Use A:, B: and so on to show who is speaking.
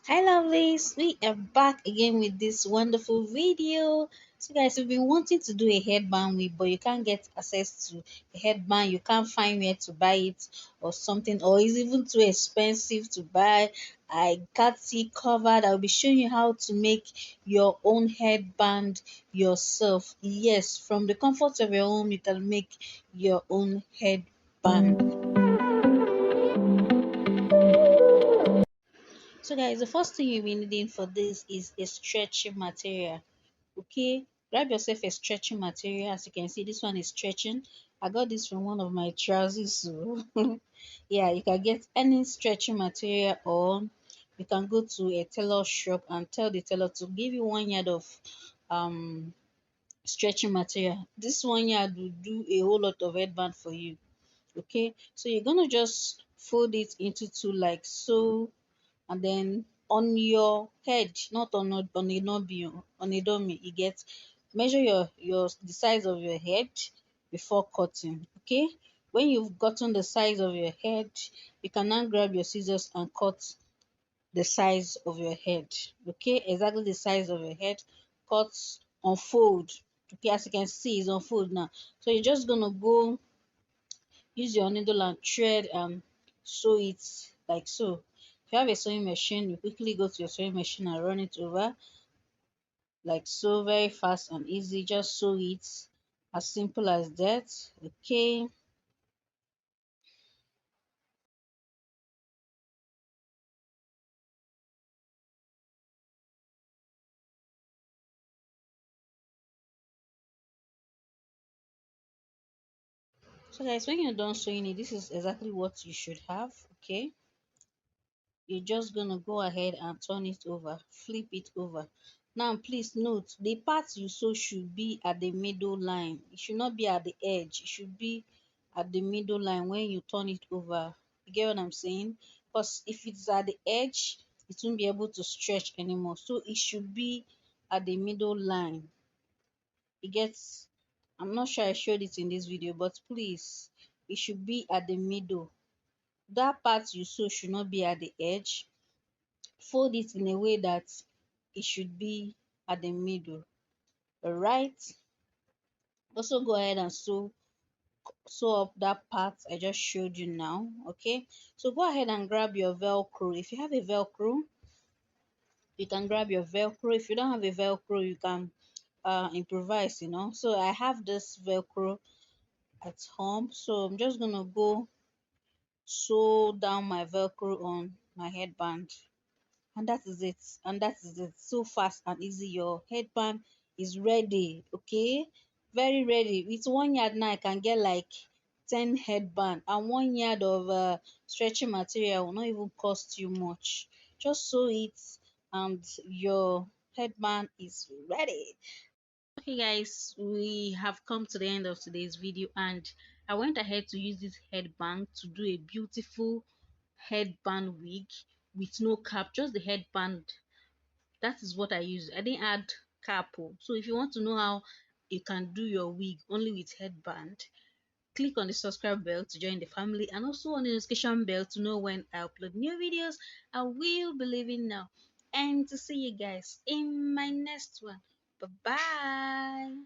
A: Hi lovelies, we are back again with this wonderful video. So guys, you've been wanting to do a headband wig, but you can't get access to a headband, you can't find where to buy it or something, or it's even too expensive to buy. I got it covered. I'll be showing you how to make your own headband yourself. Yes, from the comfort of your home, you can make your own headband. So guys, the first thing you'll be needing for this is a stretching material. Okay, grab yourself a stretching material. As you can see, this one is stretching. I got this from one of my trousers. So yeah, you can get any stretching material, or you can go to a tailor shop and tell the tailor to give you 1 yard of um stretching material. This 1 yard will do a whole lot of headband for you. Okay, so you're gonna just fold it into two like so, and then on your head, not on a dummy, on a dummy, you get, measure your the size of your head before cutting. Okay, when you've gotten the size of your head, you can now grab your scissors and cut the size of your head. Okay, exactly the size of your head. Cut, unfold. Okay, as you can see, it's unfold now. So you're just gonna go use your needle and thread and sew it like so. If you have a sewing machine, you quickly go to your sewing machine and run it over like so, very fast and easy. Just sew it, as simple as that. Okay, so guys, when you're done sewing it, this is exactly what you should have. Okay, you're just gonna go ahead and turn it over, flip it over. Now please note, the part you sew should be at the middle line. It should not be at the edge, it should be at the middle line when you turn it over. You get what I'm saying? Because if it's at the edge, it won't be able to stretch anymore. So it should be at the middle line. It gets, I'm not sure I showed it in this video, but please, it should be at the middle. That part you sew should not be at the edge. Fold it in a way that it should be at the middle. All right, also go ahead and sew up that part I just showed you now. Okay, so go ahead and grab your velcro. If you have a velcro, you can grab your velcro. If you don't have a velcro, you can improvise, so I have this velcro at home, so I'm just gonna go sew down my velcro on my headband. And that is it, so fast and easy. Your headband is ready. Okay, very ready. With 1 yard now, I can get like 10 headband, and 1 yard of stretching material will not even cost you much. Just sew it and your headband is ready. Okay guys, we have come to the end of today's video, and I went ahead to use this headband to do a beautiful headband wig with no cap, just the headband. That is what I used. I didn't add cap. So if you want to know how you can do your wig only with headband, click on the subscribe bell to join the family, and also on the notification bell to know when I upload new videos. I will be leaving now, and to see you guys in my next one. Bye bye.